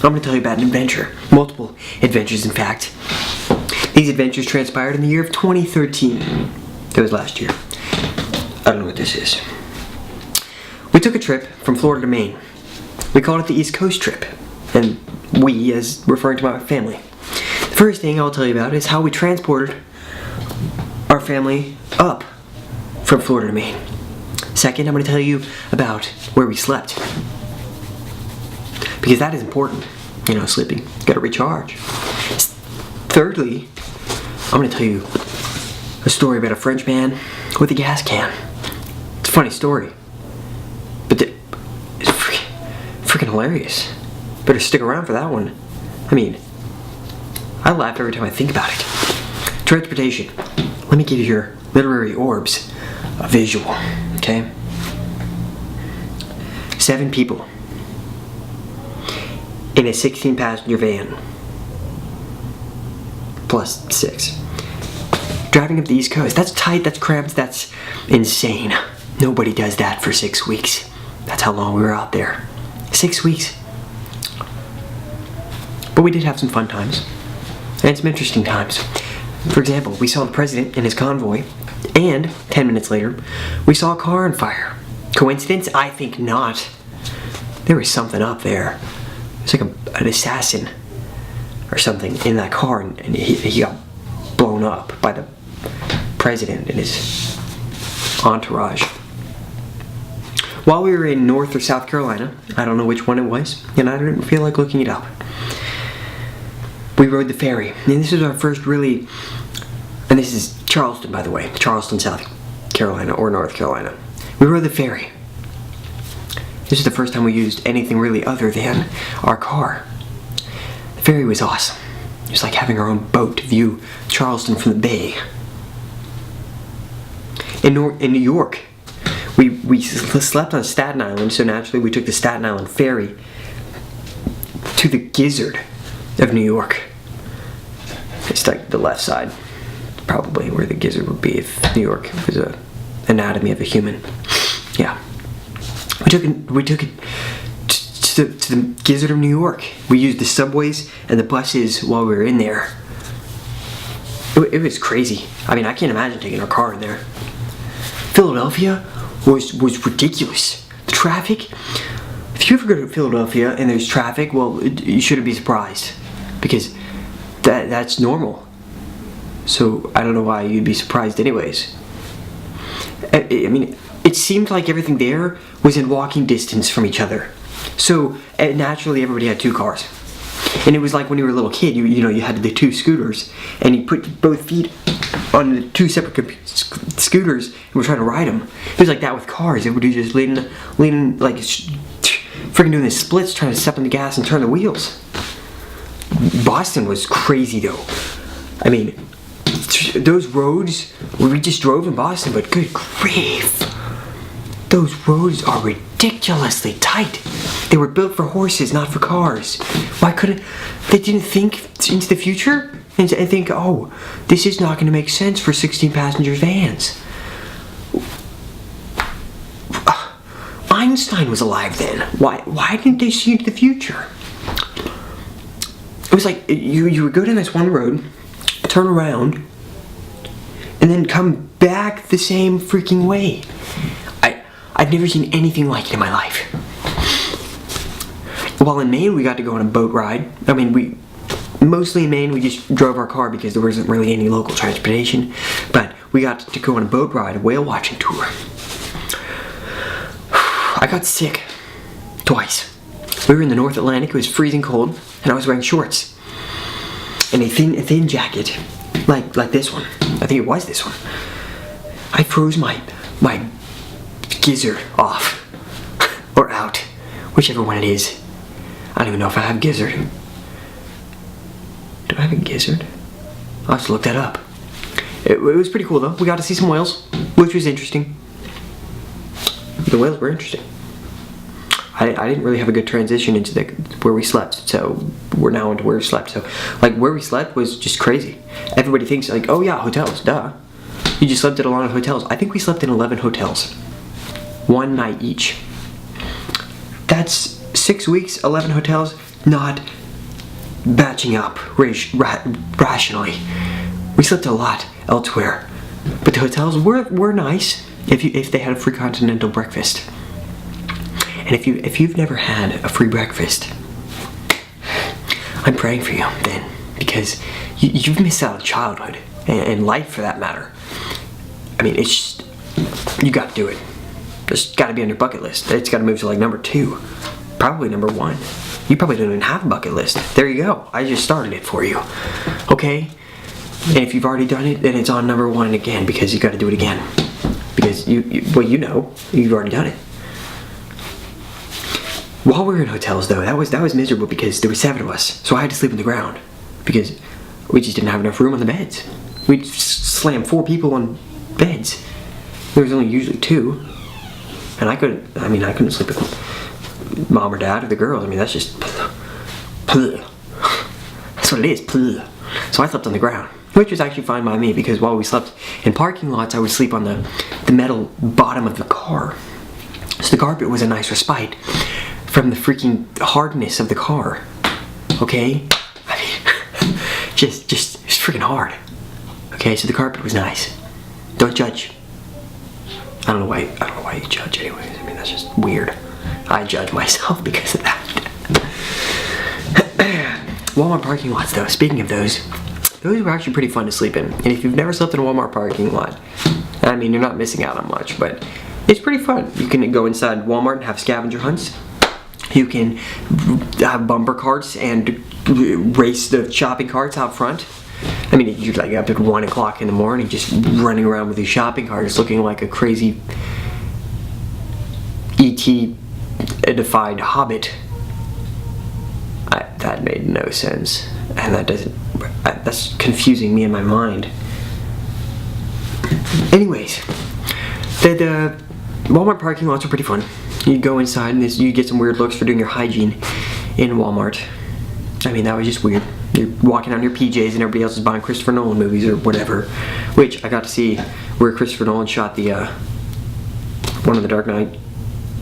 I'm going to tell you about an adventure. Multiple adventures, in fact. These adventures transpired in the year of 2013. That was last year. I don't know what this is. We took a trip from Florida to Maine. We called it the East Coast trip. And we, as referring to my family. The first thing I'll tell you about is how we transported our family up from Florida to Maine. Second, I'm going to tell you about where we slept. Because that is important. You know, sleeping. You gotta recharge. Thirdly, I'm going to tell you a story about a French man with a gas can. It's a funny story. But it's freaking hilarious. Better stick around for that one. I mean, I laugh every time I think about it. Transportation. Let me give you your literary orbs a visual, okay? 7 people in a 16-passenger van. Plus 6. Driving up the East Coast. That's tight, that's cramped, that's insane. Nobody does that for 6 weeks. That's how long we were out there. 6 weeks. But we did have some fun times. And some interesting times. For example, we saw the president and his convoy, and 10 minutes later, we saw a car on fire. Coincidence? I think not. There was something up there. It was like an assassin or something in that car, and he got blown up by the president and his entourage. While we were in North or South Carolina, I don't know which one it was, and I didn't feel like looking it up. We rode the ferry, and this was our first really, and this is Charleston, by the way, Charleston, South Carolina, or North Carolina. We rode the ferry. This is the first time we used anything really other than our car. The ferry was awesome. It was like having our own boat to view Charleston from the bay. In New York, we slept on Staten Island, so naturally we took the Staten Island ferry to the Gizzard of New York. It's like the left side, probably where the Gizzard would be if New York was a anatomy of a human. Yeah, we took it to the Gizzard of New York. We used the subways and the buses while we were in there. It was crazy. I mean, I can't imagine taking our car in there. Philadelphia was ridiculous. The traffic. If you ever go to Philadelphia and there's traffic, well, you shouldn't be surprised, because that's normal. So I don't know why you'd be surprised anyways. I mean, it seemed like everything there was in walking distance from each other. So naturally everybody had 2 cars. And it was like when you were a little kid, you know, you had the 2 scooters, and you put both feet on the 2 separate scooters and were trying to ride them. It was like that with cars. It would be just leaning like freaking doing the splits, trying to step on the gas and turn the wheels. Boston was crazy though. I mean, those roads, we just drove in Boston, but good grief. Those roads are ridiculously tight. They were built for horses, not for cars. Why couldn't they didn't think into the future and think, oh, this is not going to make sense for 16-passenger vans. Einstein was alive then. Why didn't they see into the future? It was like you would go down this one road, turn around, and then come back the same freaking way. I've never seen anything like it in my life. While in Maine, we got to go on a boat ride. I mean, mostly in Maine, we just drove our car because there wasn't really any local transportation. But we got to go on a boat ride, a whale watching tour. I got sick twice. We were in the North Atlantic. It was freezing cold, and I was wearing shorts and a thin jacket, like this one. I think it was this one. I froze my gizzard off, or out, whichever one it is. I don't even know if I have gizzard. Do I have a gizzard? I'll have to look that up. It was pretty cool though. We got to see some whales, which was interesting. The whales were interesting. I didn't really have a good transition into where we slept, so we're now into where we slept. So, like, where we slept was just crazy. Everybody thinks, like, oh yeah, hotels, duh. You just slept at a lot of hotels. I think we slept in 11 hotels. 1 night each. That's 6 weeks, 11 hotels. not batching up rationally. We slept a lot elsewhere, but the hotels were nice if they had a free continental breakfast. And if you've never had a free breakfast, I'm praying for you then, because you've missed out on childhood and life for that matter. I mean, it's just, you got to do it. It's got to be on your bucket list. It's got to move to like number 2, probably number 1. You probably don't even have a bucket list. There you go. I just started it for you. Okay? And if you've already done it, then it's on number 1 again, because you got to do it again. Because you've already done it. While we were in hotels, though, that was miserable because there were 7 of us, so I had to sleep on the ground because we just didn't have enough room on the beds. We'd slam 4 people on beds. There was only usually 2, and I couldn't sleep with mom or dad or the girls. I mean, that's just that's what it is. So I slept on the ground, which was actually fine by me because while we slept in parking lots, I would sleep on the metal bottom of the car. So the carpet was a nice respite from the freaking hardness of the car. Okay? I mean, just it's freaking hard. Okay, so the carpet was nice. Don't judge. I don't know why you judge anyways. I mean, that's just weird. I judge myself because of that. Walmart parking lots though, speaking of those were actually pretty fun to sleep in. And if you've never slept in a Walmart parking lot, I mean, you're not missing out on much, but it's pretty fun. You can go inside Walmart and have scavenger hunts. You can have bumper carts and race the shopping carts out front. I mean, you're like up at 1 o'clock in the morning just running around with these shopping carts looking like a crazy ET-defied hobbit. That made no sense. And that's confusing me in my mind. Anyways, the Walmart parking lots are pretty fun. You go inside and you get some weird looks for doing your hygiene in Walmart. I mean, that was just weird. You're walking out in your PJs and everybody else is buying Christopher Nolan movies or whatever. Which I got to see where Christopher Nolan shot the one of the Dark Knight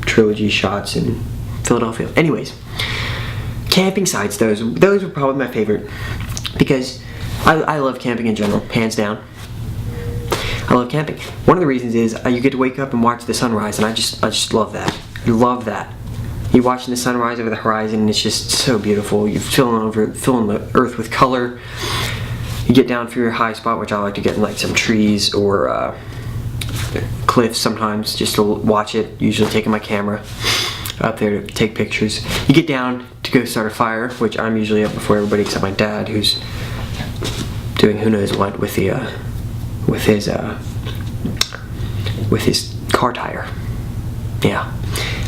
trilogy shots in Philadelphia. Anyways, camping sites, those were probably my favorite because I love camping in general, hands down. I love camping. One of the reasons is you get to wake up and watch the sunrise, and I just love that. I love that. You're watching the sunrise over the horizon, and it's just so beautiful. You're filling the earth with color. You get down for your high spot, which I like to get in like some trees or cliffs sometimes, just to watch it. Usually taking my camera up there to take pictures. You get down to go start a fire, which I'm usually up before everybody except my dad, who's doing who knows what with his car tire. Yeah,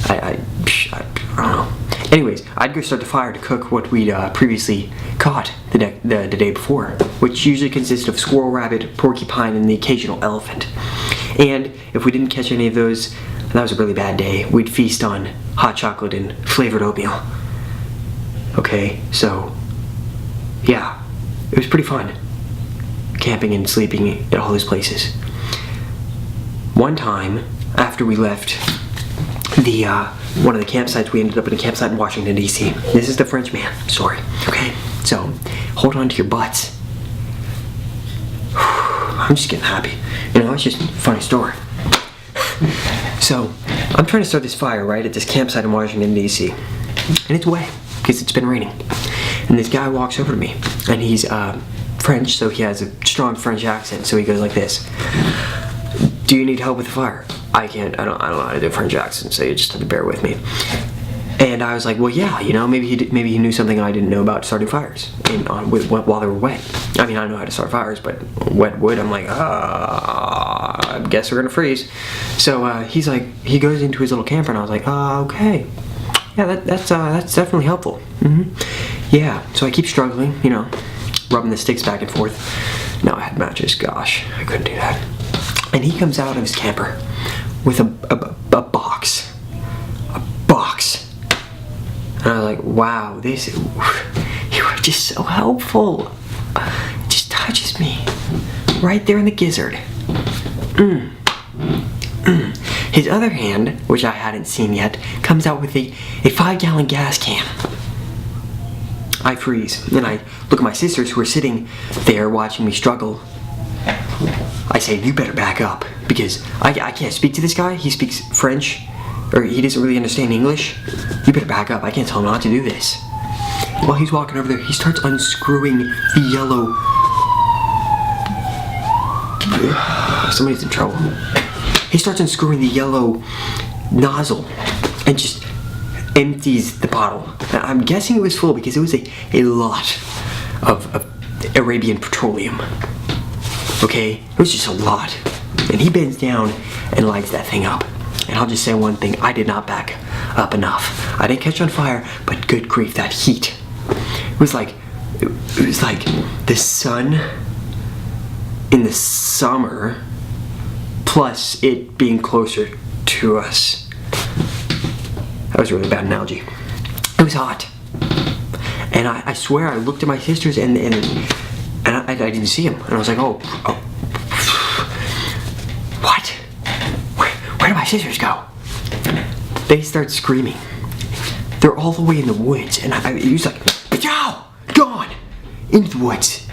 I don't know. Anyways, I'd go start the fire to cook what we'd previously caught the day before, which usually consists of squirrel, rabbit, porcupine, and the occasional elephant. And if we didn't catch any of those, and that was a really bad day, we'd feast on hot chocolate and flavored oatmeal. Okay, so yeah, it was pretty fun camping and sleeping at all those places. One time, after we left the one of the campsites, we ended up in a campsite in Washington, D.C. This is the French man story, okay? So, hold on to your butts. I'm just getting happy. You know, it's just a funny story. So, I'm trying to start this fire, right, at this campsite in Washington, D.C. And it's wet, because it's been raining. And this guy walks over to me, and he's French, so he has a strong French accent, so he goes like this. Do you need help with the fire? I don't know how to do a French accent, so you just have to bear with me. And I was like, well, yeah, you know, maybe he knew something I didn't know about starting fires while they were wet. I mean, I know how to start fires, but wet wood, I'm like, I guess we're gonna freeze. So he's like, he goes into his little camper, and I was like, okay, yeah, that's definitely helpful. Yeah, so I keep struggling, you know, rubbing the sticks back and forth. No, I had matches. Gosh, I couldn't do that. And he comes out of his camper with a box. A box. And I was like, wow, you are just so helpful. It just touches me. Right there in the gizzard. His other hand, which I hadn't seen yet, comes out with a 5-gallon gas can. I freeze, and I look at my sisters who are sitting there watching me struggle. I say, you better back up, because I can't speak to this guy. He speaks French, or he doesn't really understand English. You better back up. I can't tell him not to do this. While he's walking over there, he starts unscrewing the yellow... Somebody's in trouble. He starts unscrewing the yellow nozzle and just empties the bottle. I'm guessing it was full because it was a lot of Arabian petroleum. Okay? It was just a lot. And he bends down and lights that thing up. And I'll just say one thing, I did not back up enough. I didn't catch on fire, but good grief, that heat. It was like the sun in the summer plus it being closer to us. That was a really bad analogy. It was hot. And I swear I looked at my sisters and I didn't see him. And I was like, oh. What? Where did my sisters go? They start screaming. They're all the way in the woods. And he was like, yo, gone into the woods.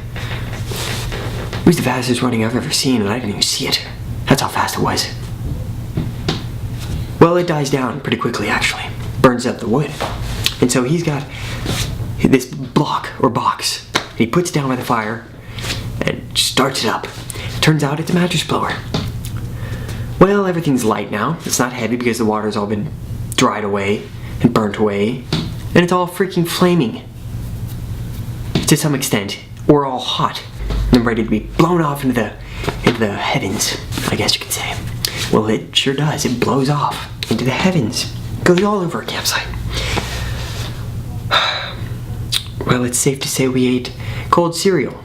It was the fastest running I've ever seen, and I didn't even see it. That's how fast it was. Well, it dies down pretty quickly, actually. Burns up the wood. And so he's got this block or box. He puts down by the fire and starts it up. Turns out it's a mattress blower. Well, everything's light now. It's not heavy because the water's all been dried away and burnt away. And it's all freaking flaming. To some extent. We're all hot and ready to be blown off into the heavens, I guess you could say. Well, it sure does. It blows off into the heavens. Goes all over our campsite. Well, it's safe to say we ate cold cereal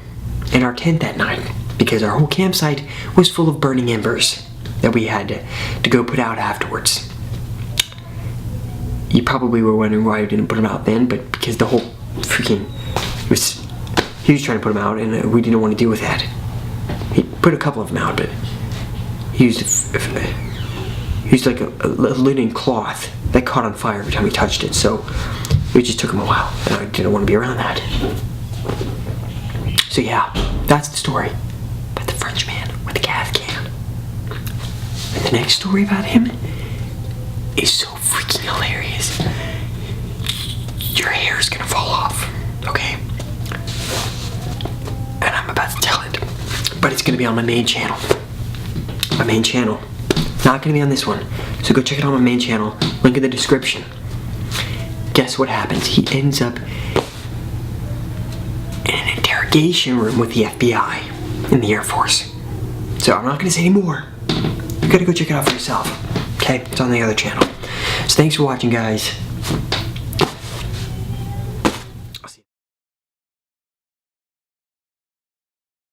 in our tent that night because our whole campsite was full of burning embers that we had to go put out afterwards. You probably were wondering why I didn't put them out then, but because the whole freaking... He was trying to put them out and we didn't want to deal with that. He put a couple of them out, but he used like a linen cloth that caught on fire every time he touched it, so it just took him a while, and I didn't want to be around that. So yeah, that's the story about the French man with the gas can. And the next story about him is so freaking hilarious. Your hair is gonna fall off, okay? And I'm about to tell it, but it's gonna be on my main channel. My main channel. Not gonna be on this one. So go check it out on my main channel. Link in the description. Guess what happens? He ends up in an interrogation room with the FBI and the Air Force. So I'm not gonna say any more. You gotta go check it out for yourself. Okay? It's on the other channel. So thanks for watching, guys.